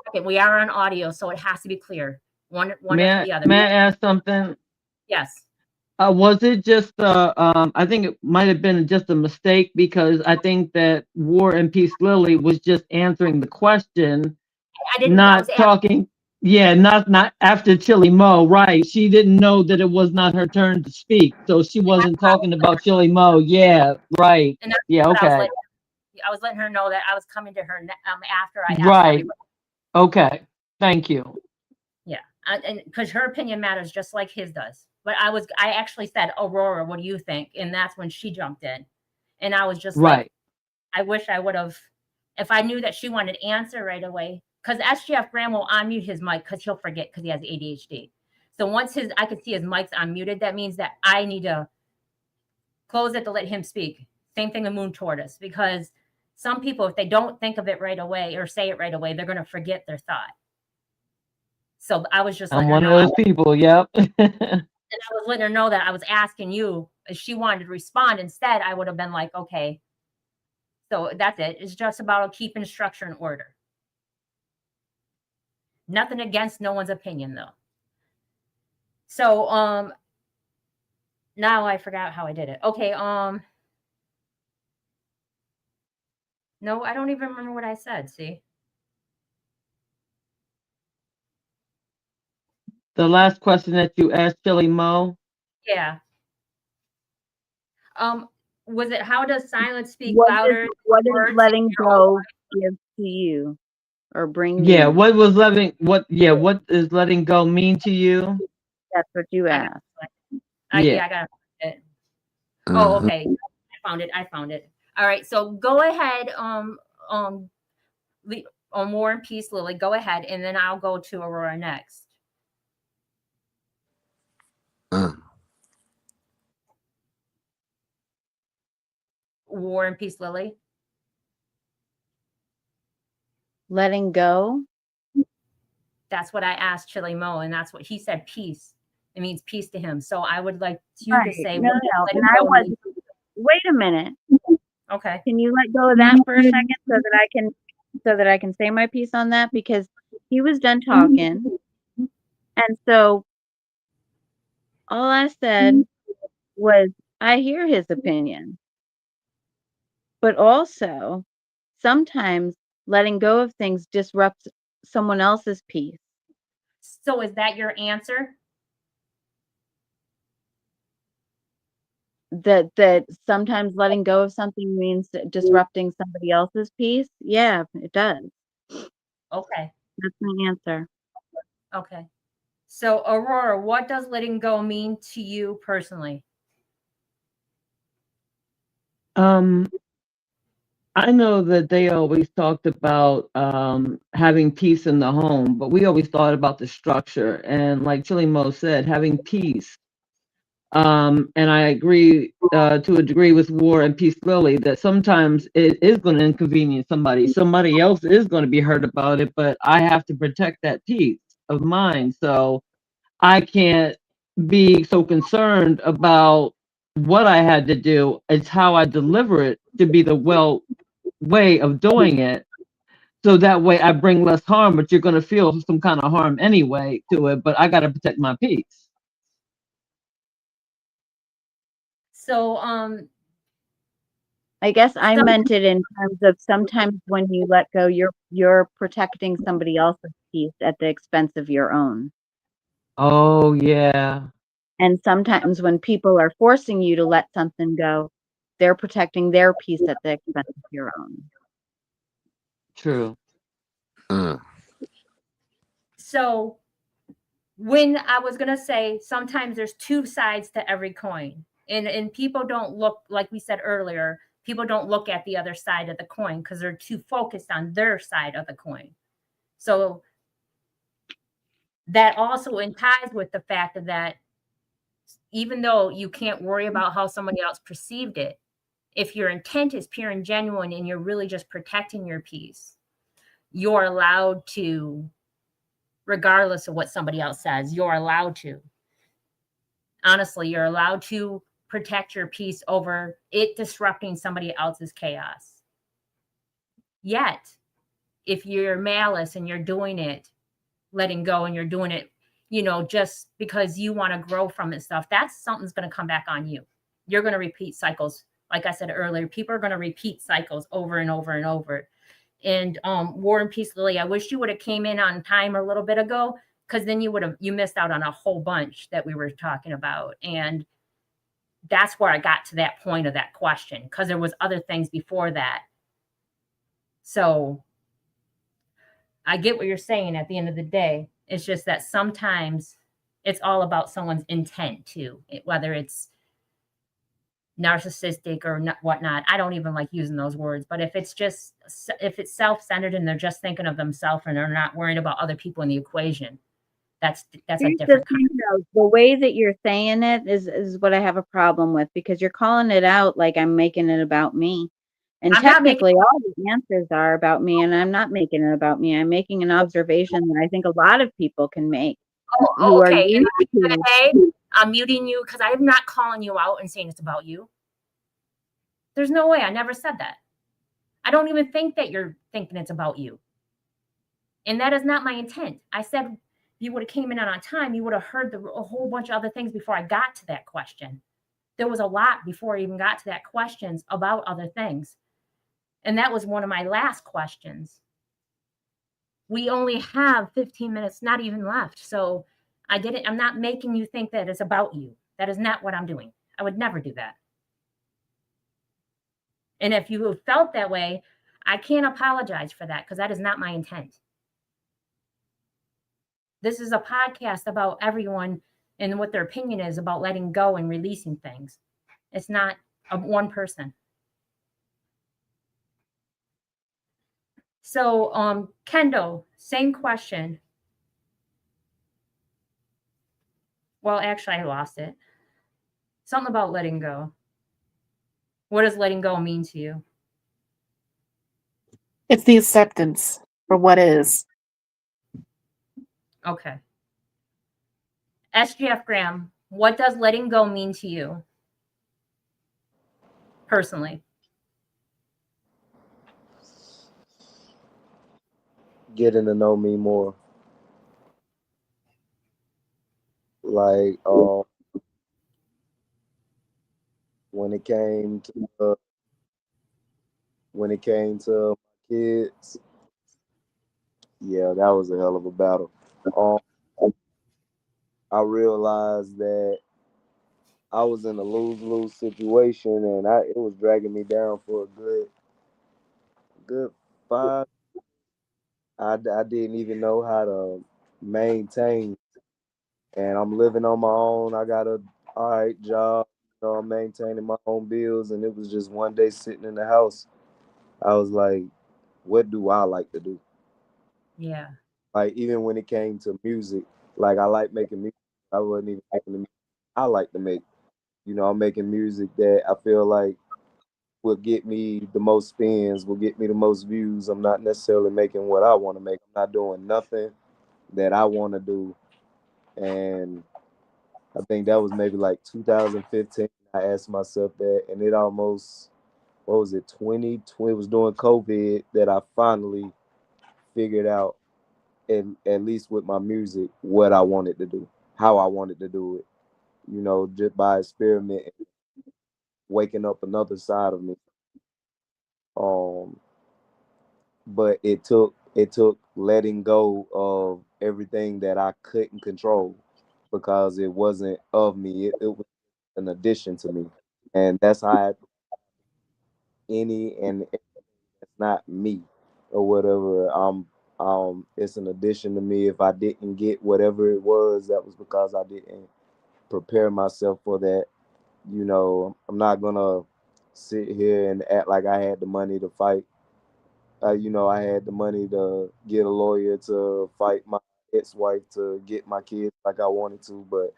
C: Okay, we are on audio, so it has to be clear. One
D: May
C: after
D: I
C: the other.
D: may I ask something?
C: Yes.
D: Was it just I think it might have been just a mistake, because I think that War and Peace Lily was just answering the question,
C: I didn't. I was
D: not talking. Yeah, not after Chili Mo, right? She didn't know that it was not her turn to speak, so she wasn't talking about Chili Mo. Yeah, right.
C: and that's
D: Yeah,
C: what
D: okay.
C: I was letting her know that I was coming to her after I asked
D: Right.
C: everybody.
D: Okay. Thank you.
C: Yeah, and because her opinion matters just like his does. But I actually said, Aurora, what do you think? And that's when she jumped in, and I was just like,
D: Right.
C: I wish I would have, if I knew that she wanted an answer right away. Because SGF Graham will unmute his mic because he'll forget because he has ADHD. So once I could see his mic's unmuted, that means that I need to close it to let him speak. Same thing with Moon Tortoise, because Some people, if they don't think of it right away or say it right away, they're going to forget their thought. So I was just
D: I'm
C: letting her
D: one of
C: know.
D: those people. Yep.
C: And I was letting her know that I was asking you if she wanted to respond. Instead, I would have been like, okay. So that's it. It's just about keeping structure and order. Nothing against no one's opinion, though. So now I forgot how I did it. Okay, no, I don't even remember what I said. See?
D: The last question that you asked Chili Mo.
C: Yeah. Was it how does silence speak louder
G: what
C: than
G: is
C: words in
G: letting
C: your own
G: go
C: life?
G: give to you or bring
D: Yeah,
G: you?
D: what was letting what yeah, what does letting go mean to you?
G: That's what you
C: I got
G: asked.
D: Yeah.
C: I got it. Oh,
H: Mm-hmm.
C: okay. I found it. All right. So go ahead. On War and Peace, Lily. Go ahead, and then I'll go to Aurora next.
H: Mm.
C: War and Peace, Lily.
G: Letting go.
C: That's what I asked Chili Mo, and that's what he said. Peace. It means peace to him. So I would like you to
G: Right.
C: say
G: No,
C: what does
G: no.
C: letting
G: And I
C: go
G: was.
C: mean?
G: Wait a minute.
C: Okay.
G: Can you let go of that for a second so that I can say my piece on that? Because he was done talking, and so all I said was I hear his opinion, but also sometimes letting go of things disrupts someone else's peace.
C: So is that your answer?
G: That sometimes letting go of something means disrupting somebody else's peace. Yeah, it does.
C: Okay.
G: That's my answer.
C: Okay. So Aurora, what does letting go mean to you personally?
D: I know that they always talked about having peace in the home, but we always thought about the structure. And like Chili Mo said, having peace. And I agree to a degree with War and Peace Lily that sometimes it is going to inconvenience somebody. Somebody else is going to be hurt about it, but I have to protect that peace of mind. So I can't be so concerned about what I had to do. It's how I deliver it to be the way of doing it. So that way I bring less harm, but you're going to feel some kind of harm anyway to it. But I got to protect my peace.
C: So
G: I guess I meant it in terms of sometimes when you let go, you're protecting somebody else's peace at the expense of your own.
D: Oh, yeah.
G: And sometimes when people are forcing you to let something go, they're protecting their peace at the expense of your own.
D: True.
H: Mm.
C: so when I was gonna say sometimes there's two sides to every coin. And people don't look, like we said earlier, people don't look at the other side of the coin because they're too focused on their side of the coin. So that also ties with the fact of that even though you can't worry about how somebody else perceived it, if your intent is pure and genuine and you're really just protecting your peace, you're allowed to, regardless of what somebody else says, you're allowed to. Honestly, you're allowed to protect your peace over it disrupting somebody else's chaos. Yet, if you're malice and you're doing it, letting go, and you're doing it, just because you want to grow from it stuff, that's something's going to come back on you. You're going to repeat cycles. Like I said earlier, people are going to repeat cycles over and over and over. And War and Peace, Lily, I wish you would have came in on time a little bit ago, because then you missed out on a whole bunch that we were talking about. And that's where I got to that point of that question, because there was other things before that. So I get what you're saying at the end of the day. It's just that sometimes it's all about someone's intent too, whether it's narcissistic or whatnot. I don't even like using those words, but if it's self-centered and they're just thinking of themselves and they're not worried about other people in the equation, that's a
G: Here's
C: different
G: the thing, though. The way that you're saying it is what I have a problem with, because you're calling it out like I'm making it about me. And
C: I'm not making.
G: technically, all the answers are about me, and I'm not making it about me. I'm making an observation that I think a lot of people can make who are
C: Okay, and
G: used
C: I'm gonna
G: to.
C: say I'm muting you because I'm not calling you out and saying it's about you. There's no way. I never said that. I don't even think that you're thinking it's about you. And that is not my intent. I said if you would have came in on time, you would have heard a whole bunch of other things before I got to that question. There was a lot before I even got to that questions about other things. And that was one of my last questions. We only have 15 minutes, not even left. So I'm not making you think that it's about you. That is not what I'm doing. I would never do that. And if you have felt that way, I can't apologize for that because that is not my intent. This is a podcast about everyone and what their opinion is about letting go and releasing things. It's not one person. So, Kendall, same question. Well, actually, I lost it. Something about letting go. What does letting go mean to you?
E: It's the acceptance for what is.
C: Okay. SGF Graham, what does letting go mean to you personally?
F: Getting to know me more. Like when it came to my kids, yeah, that was a hell of a battle. Um, I realized that I was in a lose-lose situation, and it was dragging me down for a good 5. I didn't even know how to maintain, and I'm living on my own. I got a all right job, I'm maintaining my own bills, and it was just one day sitting in the house. I was like, what do I like to do?
C: Yeah.
F: Like even when it came to music, like I like making music. I wasn't even making the music I like to make. I'm making music that I feel like will get me the most spins, will get me the most views. I'm not necessarily making what I want to make. I'm not doing nothing that I want to do. And I think that was maybe like 2015. I asked myself that, and it almost, what was it, 2020? It was during COVID that I finally figured out, at least with my music, what I wanted to do, how I wanted to do it. Just by experimenting, waking up another side of me. Um, but it took letting go of everything that I couldn't control because it wasn't of me. It was an addition to me, and that's how it's not me or whatever. It's an addition to me. If I didn't get whatever it was, that was because I didn't prepare myself for that. I'm not gonna sit here and act like I had the money to fight. I had the money to get a lawyer to fight my ex-wife to get my kids like I wanted to, but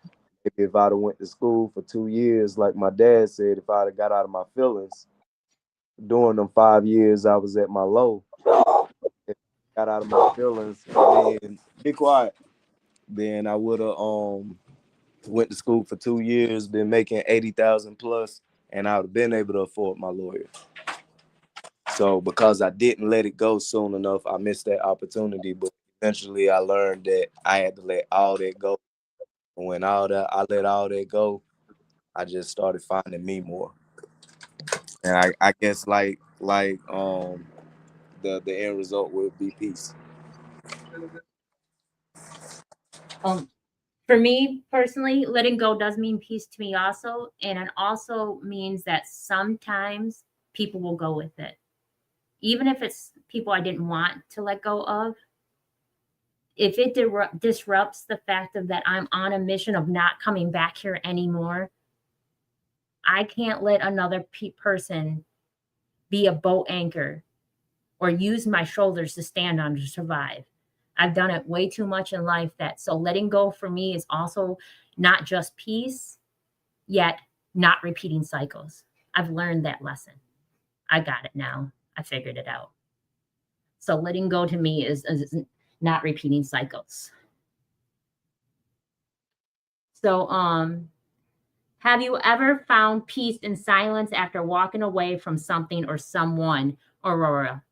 F: if I'd have went to school for 2 years, like my dad said, if I'd have got out of my feelings during them 5 years I was at my low, if I got out of my feelings, then be quiet. Then I would have went to school for 2 years, been making 80,000 plus, and I would have been able to afford my lawyer. So because I didn't let it go soon enough, I missed that opportunity. But eventually I learned that I had to let all that go. And when I let all that go, I just started finding me more. And I guess the end result would be peace.
C: Um, for me personally, letting go does mean peace to me also. And it also means that sometimes people will go with it. Even if it's people I didn't want to let go of, if it disrupts the fact of that I'm on a mission of not coming back here anymore, I can't let another person be a boat anchor or use my shoulders to stand on to survive. I've done it way too much in life so letting go for me is also not just peace, yet not repeating cycles. I've learned that lesson. I got it now. I figured it out. So letting go to me is not repeating cycles. So have you ever found peace in silence after walking away from something or someone, Aurora?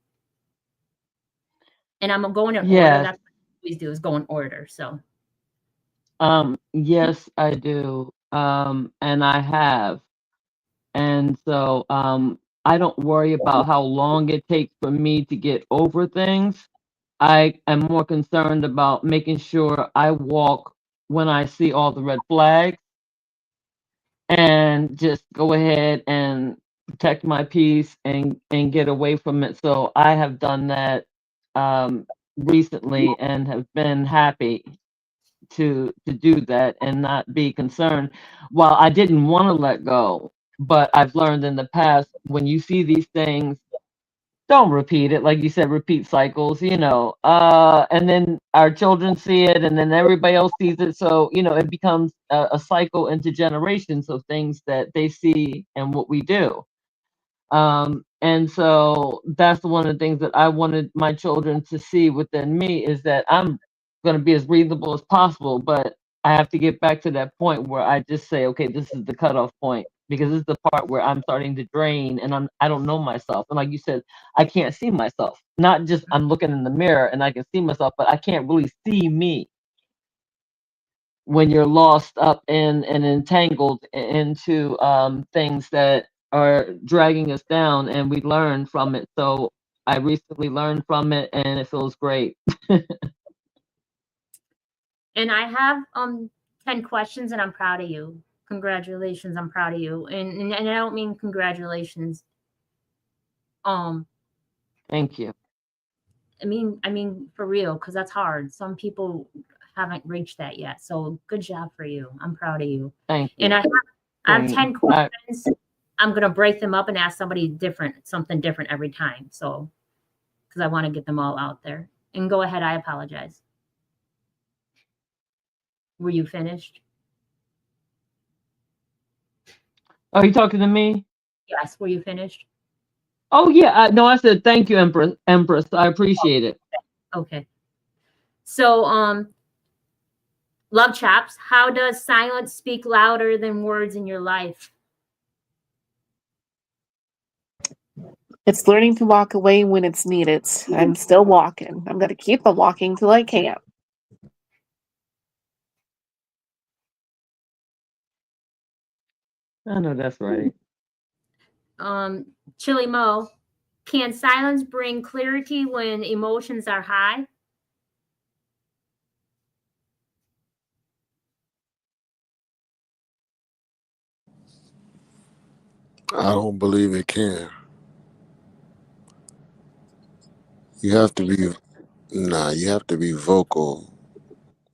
C: And I'm going in order.
D: Yes.
C: That's what I always do, is go in order. So
D: Yes, I do. And I have. And so I don't worry about how long it takes for me to get over things. I am more concerned about making sure I walk when I see all the red flags and just go ahead and protect my peace and get away from it. So I have done that recently and have been happy to do that and not be concerned. While I didn't want to let go, but I've learned in the past, when you see these things, don't repeat it. Like you said, repeat cycles, and then our children see it and then everybody else sees it. So, it becomes a cycle into generations of things that they see and what we do. And so that's one of the things that I wanted my children to see within me, is that I'm going to be as reasonable as possible, but I have to get back to that point where I just say, okay, this is the cutoff point, because this is the part where I'm starting to drain and I don't know myself. And like you said, I can't see myself. Not just I'm looking in the mirror and I can see myself, but I can't really see me when you're lost up in and entangled into things that are dragging us down, and we learn from it. So I recently learned from it and it feels great.
C: and I have 10 questions, and I'm proud of you. Congratulations, I'm proud of you. And I don't mean congratulations. Um
D: Thank you.
C: I mean for real, because that's hard. Some people haven't reached that yet. So good job for you. I'm proud of you.
D: Thank
C: And
D: you.
C: I have 10
D: I,
C: questions. I'm going to break them up and ask somebody different, something different every time. So, because I want to get them all out there. And go ahead. I apologize. Were you finished?
D: are you talking to me?
C: Yes. Were you finished?
D: Oh yeah, no, I said thank you, Empress. I appreciate it.
C: Okay. So, love chaps, how does silence speak louder than words in your life?
E: It's learning to walk away when it's needed. I'm still walking. I'm going to keep on walking till I can.
D: I know that's right.
C: Chili Mo, can silence bring clarity when emotions are high?
H: I don't believe it can. You have to be you have to be vocal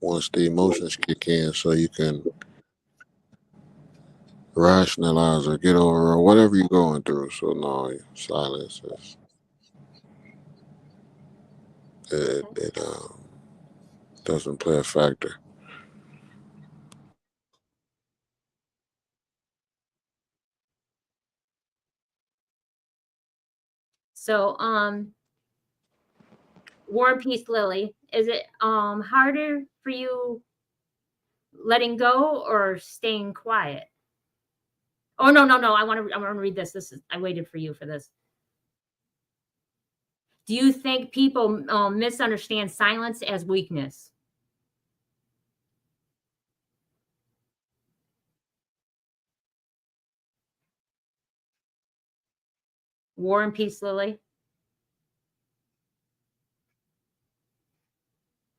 H: once the emotions kick in, so you can rationalize or get over or whatever you're going through. So no, silence is it doesn't play a factor.
C: So, War and Peace Lily, is it harder for you letting go or staying quiet? Oh no, I want to read this. I waited for you for this. Do you think people misunderstand silence as weakness? War and Peace Lily?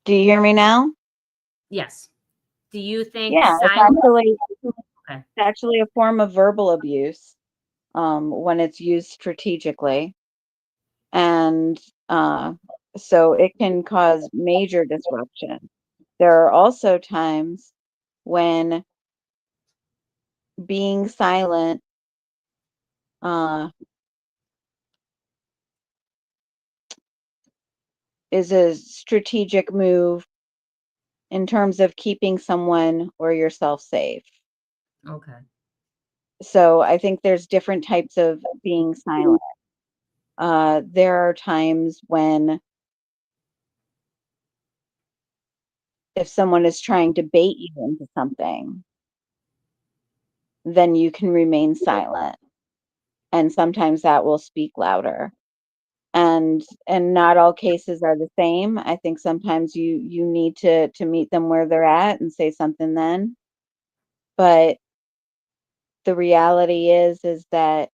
G: Do you hear me now?
C: Yes. Do you think
G: Yeah,
C: silence? Okay.
G: it's actually a form of verbal abuse when it's used strategically. And so it can cause major disruption. There are also times when being silent uh, is a strategic move in terms of keeping someone or yourself safe.
C: Okay.
G: So I think there's different types of being silent. There are times when if someone is trying to bait you into something, then you can remain silent. And sometimes that will speak louder. And not all cases are the same. I think sometimes you need to meet them where they're at and say something then. But the reality is that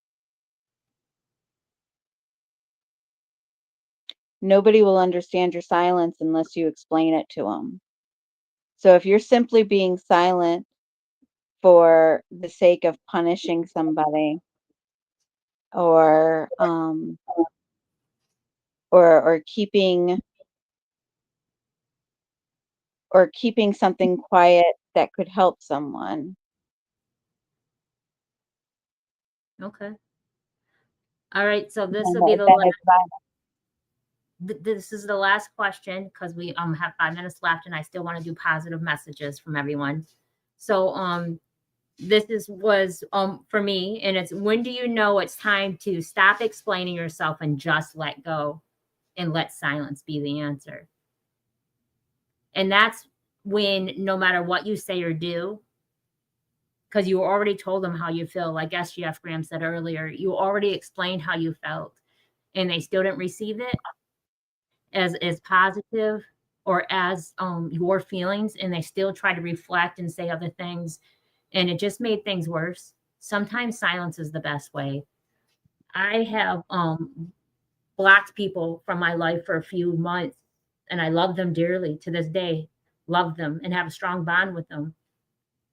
G: nobody will understand your silence unless you explain it to them. So if you're simply being silent for the sake of punishing somebody or or keeping something quiet that could help someone.
C: Okay. All right. So this will
G: then,
C: be the
G: then it's violent.
C: this is the last question because we have 5 minutes left, and I still want to do positive messages from everyone. So this was for me, and it's, when do you know it's time to stop explaining yourself and just let go and let silence be the answer? And that's when, no matter what you say or do, because you already told them how you feel, like SGF Graham said earlier, you already explained how you felt, and they still didn't receive it as positive or as your feelings, and they still try to reflect and say other things, and it just made things worse. Sometimes silence is the best way. I have blocked people from my life for a few months, and I love them dearly to this day, love them and have a strong bond with them.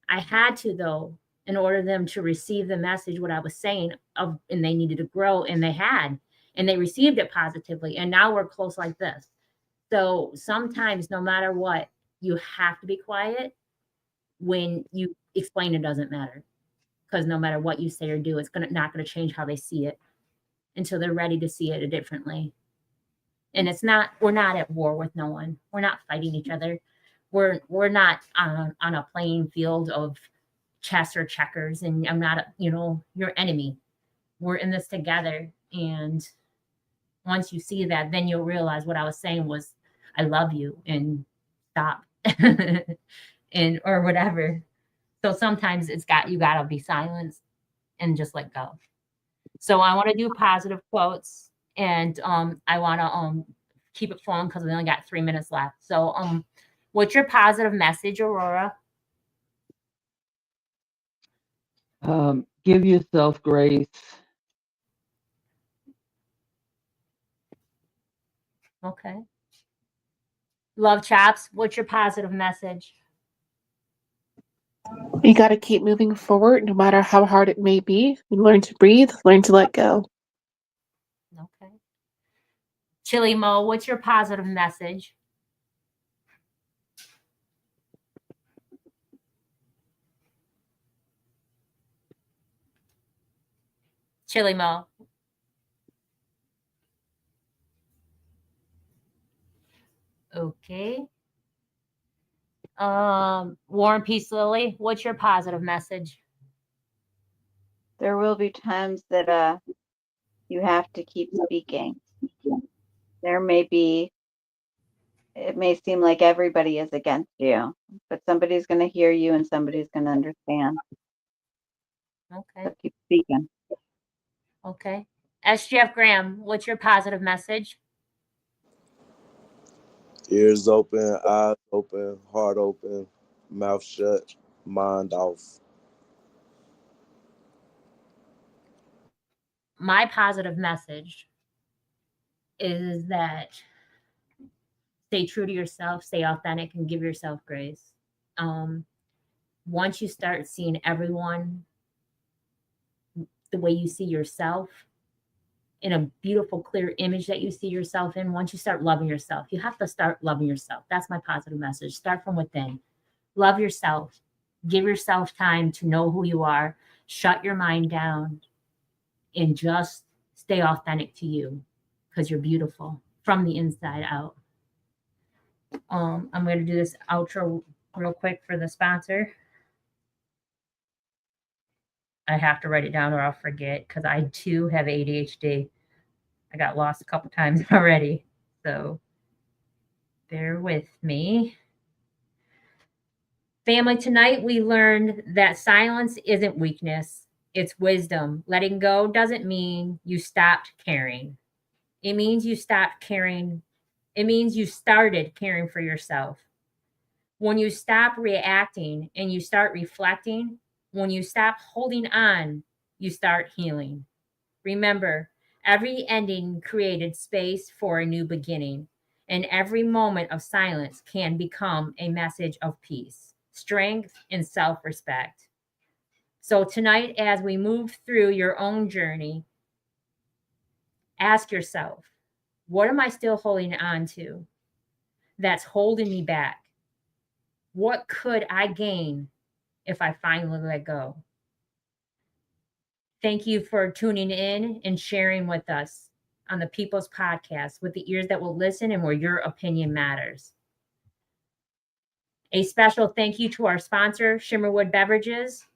C: I had to, though, in order them to receive the message, what I was saying, and they needed to grow, and they had, and they received it positively, and now we're close like this. So sometimes, no matter what, you have to be quiet. When you explain, it doesn't matter, because no matter what you say or do, it's not gonna change how they see it until they're ready to see it differently. And we're not at war with no one. We're not fighting each other. We're not on a playing field of chess or checkers, and I'm not, your enemy. We're in this together. And once you see that, then you'll realize what I was saying was, I love you, and stop. And or whatever. So sometimes you gotta be silenced and just let go. So I want to do positive quotes, and I want to keep it flowing because we only got 3 minutes left. So what's your positive message, Aurora?
D: Give yourself grace.
C: Okay. Love Chops, what's your positive message?
E: You got to keep moving forward no matter how hard it may be. You learn to breathe, learn to let go.
C: Okay. Chili Mo, what's your positive message? Chili Mo. Okay. War and Peace Lily, what's your positive message?
G: There will be times that you have to keep speaking. It may seem like everybody is against you, but somebody's going to hear you and somebody's going to understand.
C: Okay.
G: So keep speaking.
C: Okay. SGF Graham, what's your positive message?
F: Ears open, eyes open, heart open, mouth shut, mind off.
C: My positive message is that stay true to yourself, stay authentic, and give yourself grace. Once you start seeing everyone the way you see yourself, in a beautiful, clear image that you see yourself in, once you start loving yourself, you have to start loving yourself. That's my positive message. Start from within. Love yourself. Give yourself time to know who you are. Shut your mind down and just stay authentic to you, because you're beautiful from the inside out. I'm going to do this outro real quick for the sponsor. I have to write it down or I'll forget, because I too have ADHD. I got lost a couple times already, so bear with me. Family, tonight we learned that silence isn't weakness, it's wisdom. Letting go doesn't mean you stopped caring. It means you stopped caring. It means you started caring for yourself. When you stop reacting and you start reflecting, when you stop holding on, you start healing. Remember, every ending created space for a new beginning, and every moment of silence can become a message of peace, strength, and self-respect. So tonight, as we move through your own journey, ask yourself, what am I still holding on to that's holding me back? What could I gain if I finally let go? Thank you for tuning in and sharing with us on the People's Podcast with the ears that will listen and where your opinion matters. A special thank you to our sponsor, Shimmerwood Beverages,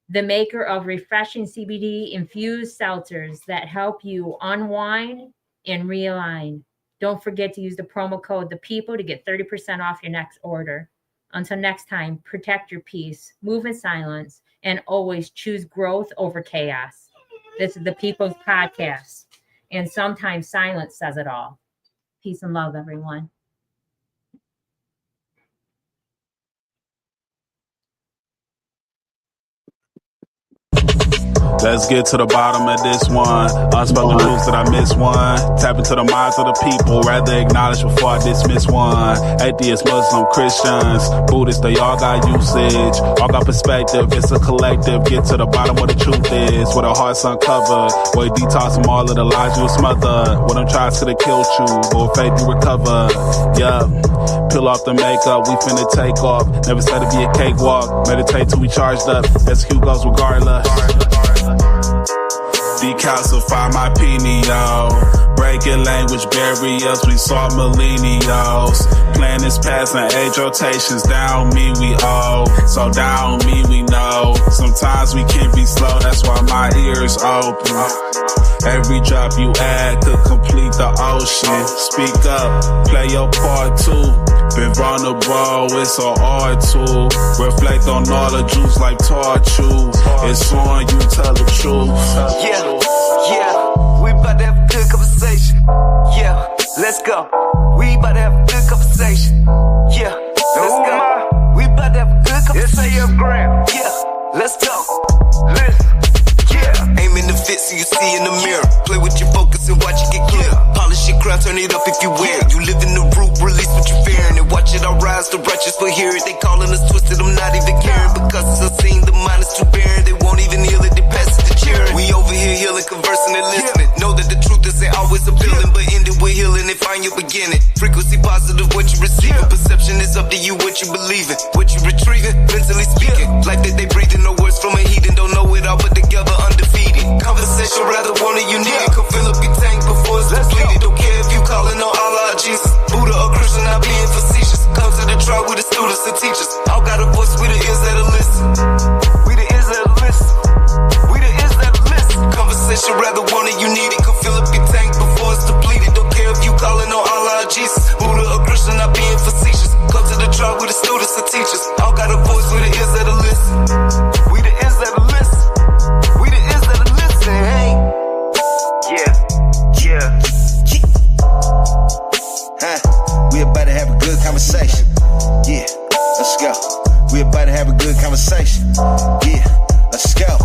C: the maker of refreshing CBD infused seltzers that help you unwind and realign. Don't forget to use the promo code THEPEOPLE to get 30% off your next order. Until next time, protect your peace, move in silence, and always choose growth over chaos. This is the People's Podcast, and sometimes silence says it all. Peace and love, everyone.
A: Let's get to the bottom of this one. Unspoken rules that I miss one. Tap into the minds of the people. Rather acknowledge before I dismiss one. Atheists, Muslim, Christians, Buddhists, they all got usage. All got perspective. It's a collective. Get to the bottom where the truth is. Where the heart's uncovered. Where you detox from all of the lies you smothered. Where them tries could have killed you. But with faith you recover. Yeah. Peel off the makeup. We finna take off. Never said it'd be a cakewalk. Meditate till we charged up. Execute goes regardless. Decalcify my pineal. Breaking language barriers, we saw millennials. Planets passing age rotations, down me we owe. So down me we know. Sometimes we can be slow, that's why my ears open. Every drop you add could complete the ocean. Speak up, play your part too. Been vulnerable, it's so hard to reflect on all the juice like torture. It's on you, tell the truth.
B: Yeah, we about to have a good conversation. Yeah, let's go. We about to have a good conversation. Yeah, let's go. We about to have a good conversation. Yeah, let's go. Listen. Yeah, aim in the fit so you see in the mirror. Play with your focus and watch it get clear. Polish your crown, turn it up if you wear it. You live in the root, release what you're fearing. And watch it all rise, the righteous will hear it. They calling us twisted, I'm not even caring. Because it's unseen, the mind is too barren. They won't even heal it, they pass it to cheering. We over here healing, conversing and listening. Know that the truth isn't always appealing, but end it with healing and find your beginning. Frequency positive, what you receiving. Perception is up to you, what you believing. What you retrieving, mentally speaking. Life that they breathing, no words from a heathen. Don't know it all, but together undefeated. Conversation, rather want it, you need it. Come fill up your tank before it's depleted. Don't care if you calling on Allah or Jesus, Buddha or Christian, not being facetious. Come to the trial with the students and teachers. All got a voice, we the ears that'll listen. We the ears that'll listen. We the ears that'll listen. Conversation, rather want it, you need it. Come fill up your tank before it's depleted. Don't care if you calling on Allah or Jesus, Buddha or Christian, not being facetious. Come to the trial with the students and teachers. All got a voice, we the ears that'll listen. We the ears that'll listen. We the ears that'll listen, hey. Yeah. We about to have a good conversation. Yeah, let's go. We about to have a good conversation. Yeah, let's go.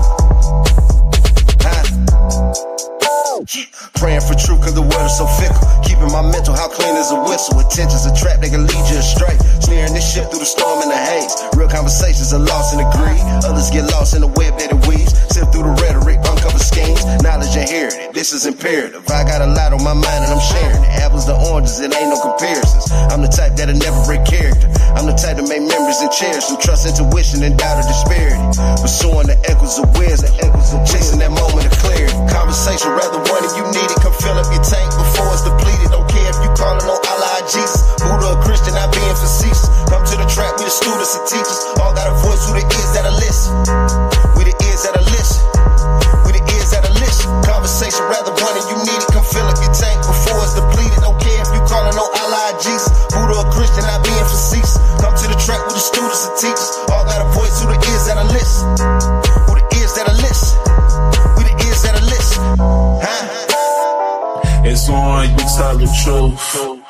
B: Praying for truth cause the world is so fickle. Keeping my mental, how clean is a whistle. Attention's a trap, they can lead you astray. Sneering this shit through the storm and the haze. Real conversations are lost in the greed. Others get lost in the web that it weaves. Sift through the rhetoric, uncover schemes. Knowledge inherited, this is imperative. I got a lot on my mind and I'm sharing it. Apples to oranges, it ain't no comparisons. I'm the type that'll never break character. I'm the type to make memories and cherish them. Trust intuition and doubt of disparity. Pursuing the echoes of wisdom. Chasing that moment of clarity. Conversation, rather one if you need it. Come fill up your tank before it's depleted. Don't care if you calling on Allah or Jesus, Buddha or Christian, not being facetious. Come to the track, we the students and teachers. All got a voice, who the ears that'll listen. We the ears that'll listen. We the ears that'll listen. Conversation, rather one if you need it. Come fill
A: truth.